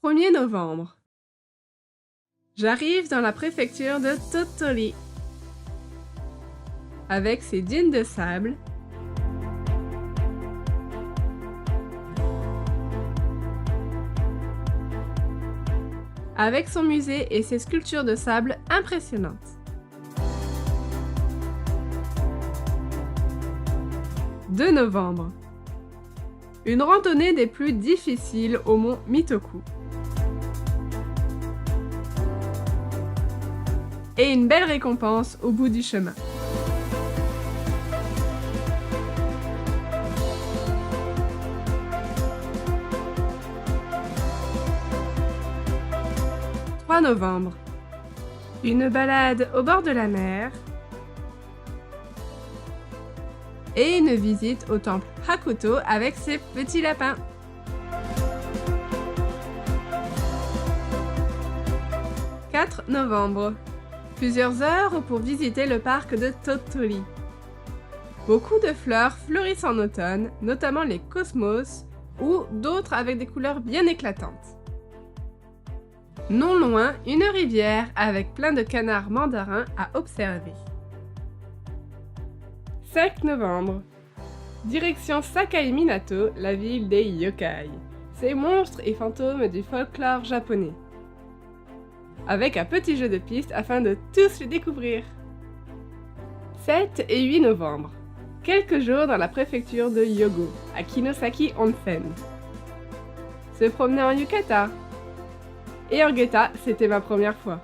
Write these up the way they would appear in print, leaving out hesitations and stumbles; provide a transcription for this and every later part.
1er novembre. J'arrive dans la préfecture de Tottori. Avec ses dunes de sable, avec son musée et ses sculptures de sable impressionnantes. « 2 novembre. Une randonnée des plus difficiles au mont Mitoku. Et une belle récompense au bout du chemin. « 3 novembre. Une balade au bord de la mer et une visite au temple Hakuto avec ses petits lapins. « 4 novembre. Plusieurs heures pour visiter le parc de Tottori. Beaucoup de fleurs fleurissent en automne, notamment les cosmos ou d'autres avec des couleurs bien éclatantes. Non loin, une rivière avec plein de canards mandarins à observer. 5 novembre. Direction Sakai Minato, la ville des yokai, ces monstres et fantômes du folklore japonais. Avec un petit jeu de piste afin de tous les découvrir. 7 et 8 novembre. Quelques jours dans la préfecture de Hyogo, à Kinosaki Onsen. Se promener en yukata. Et en geta, c'était ma première fois.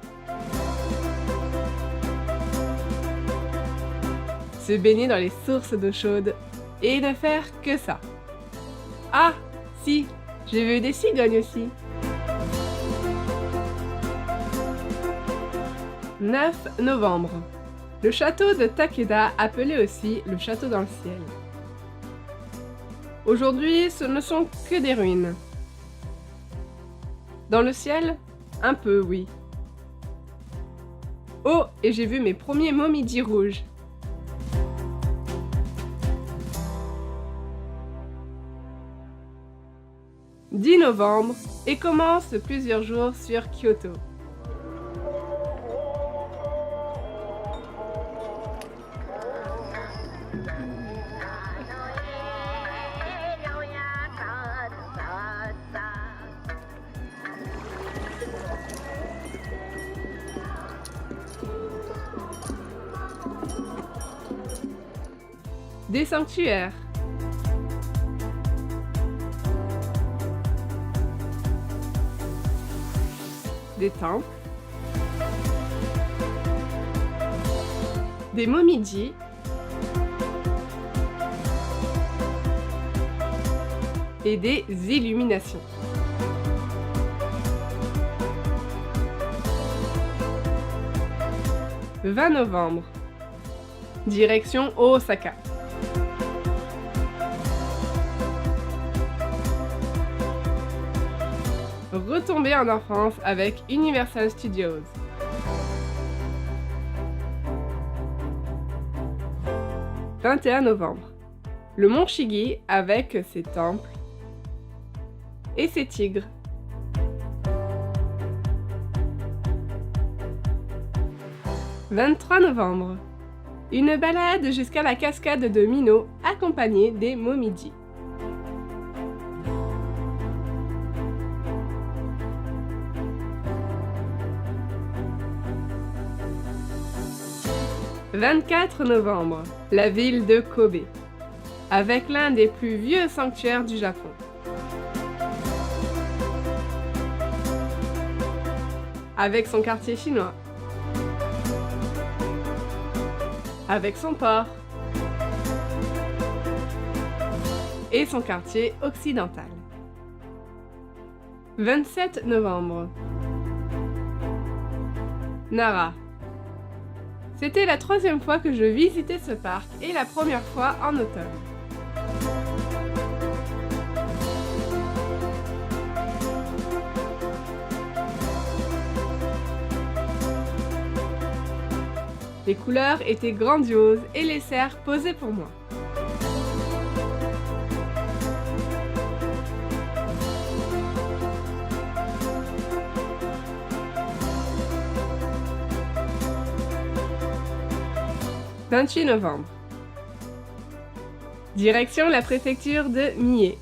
Se baigner dans les sources d'eau chaude et ne faire que ça. Ah, si, j'ai vu des cigognes aussi. 9 novembre. Le château de Takeda, appelé aussi le château dans le ciel. Aujourd'hui, ce ne sont que des ruines. Dans le ciel? Un peu, oui. Oh, et j'ai vu mes premiers momiji rouges. « 10 novembre et commence plusieurs jours sur Kyoto. Des sanctuaires. Des temples. Des momiji. Et des illuminations. « 20 novembre. Direction Osaka. Retomber en enfance avec Universal Studios. « 21 novembre. Le mont Shigi avec ses temples et ses tigres. « 23 novembre. Une balade jusqu'à la cascade de Mino accompagnée des momiji. « 24 novembre. La ville de Kobe, avec l'un des plus vieux sanctuaires du Japon. Avec son quartier chinois. Avec son port. Et son quartier occidental. 27 novembre. Nara. C'était la 3e fois que je visitais ce parc et la première fois en automne. Les couleurs étaient grandioses et les cerfs posaient pour moi. 28 novembre. Direction la préfecture de Mie.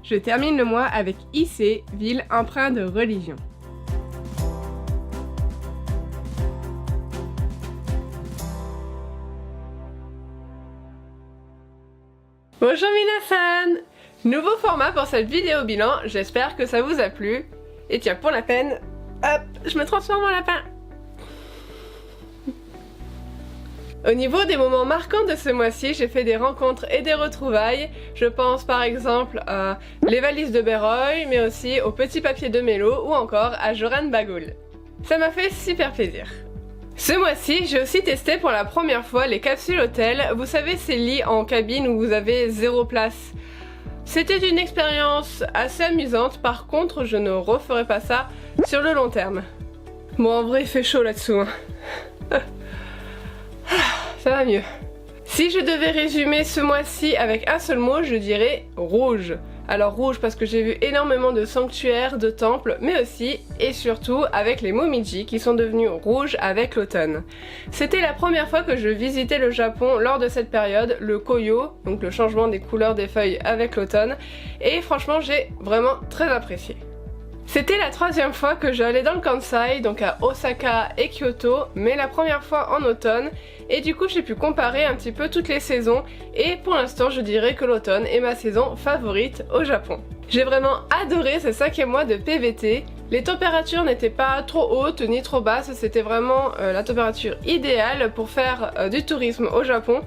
Je termine le mois avec Ise, ville empreinte de religion. Bonjour minasan! Nouveau format pour cette vidéo bilan, j'espère que ça vous a plu. Et tiens, pour la peine, hop, je me transforme en lapin. Au niveau des moments marquants de ce mois-ci, j'ai fait des rencontres et des retrouvailles. Je pense par exemple à les valises de Beroy, mais aussi au petit papier de Mélo ou encore à Joran Bagoul. Ça m'a fait super plaisir. Ce mois-ci, j'ai aussi testé pour la première fois les capsules hôtels. Vous savez, ces lits en cabine où vous avez 0 place. C'était une expérience assez amusante, par contre, je ne referai pas ça sur le long terme. Bon, en vrai, il fait chaud là-dessous. Hein. Ça va mieux. Si je devais résumer ce mois-ci avec un seul mot, je dirais rouge. Alors rouge parce que j'ai vu énormément de sanctuaires, de temples, mais aussi et surtout avec les momiji qui sont devenus rouges avec l'automne. C'était la première fois que je visitais le Japon lors de cette période, le Koyo, donc le changement des couleurs des feuilles avec l'automne, et franchement j'ai vraiment très apprécié. C'était la 3e fois que j'allais dans le Kansai, donc à Osaka et Kyoto, mais la première fois en automne, et du coup j'ai pu comparer un petit peu toutes les saisons, et pour l'instant je dirais que l'automne est ma saison favorite au Japon. J'ai vraiment adoré ce 5e mois de PVT, les températures n'étaient pas trop hautes ni trop basses, c'était vraiment la température idéale pour faire du tourisme au Japon,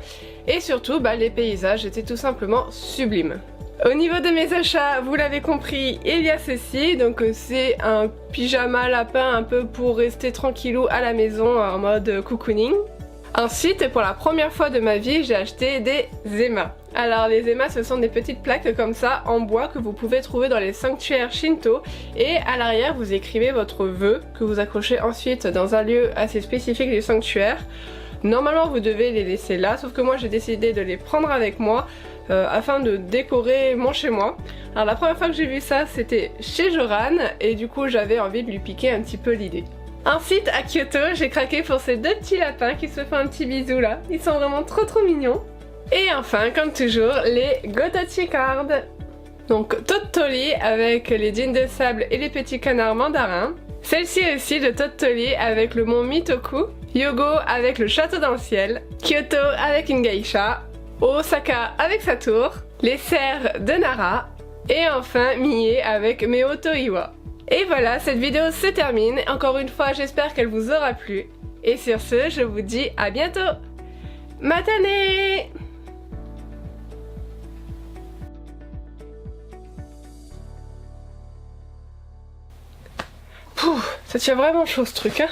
et surtout les paysages étaient tout simplement sublimes. Au niveau de mes achats, vous l'avez compris, il y a ceci, donc c'est un pyjama lapin un peu pour rester tranquillou à la maison en mode cocooning. Ensuite, pour la première fois de ma vie, j'ai acheté des Ema. Alors les Ema, ce sont des petites plaques comme ça en bois que vous pouvez trouver dans les sanctuaires Shinto, et à l'arrière vous écrivez votre vœu que vous accrochez ensuite dans un lieu assez spécifique du sanctuaire. Normalement vous devez les laisser là, sauf que moi j'ai décidé de les prendre avec moi afin de décorer mon chez moi. Alors la première fois que j'ai vu ça c'était chez Joran et du coup j'avais envie de lui piquer un petit peu l'idée. Ensuite à Kyoto j'ai craqué pour ces 2 petits lapins qui se font un petit bisou là, ils sont vraiment trop mignons. Et enfin comme toujours les Gotochi cards. Donc Tottori avec les jeans de sable et les petits canards mandarins. Celle-ci aussi de Tottori avec le mont Mitoku. Yogo avec le château dans le ciel. Kyoto avec une geisha. Osaka avec sa tour, les cerfs de Nara, et enfin Mie avec Meo Toiwa. Et voilà, cette vidéo se termine. Encore une fois, j'espère qu'elle vous aura plu. Et sur ce, je vous dis à bientôt. Matane! Pouh, ça tient vraiment chaud ce truc, hein.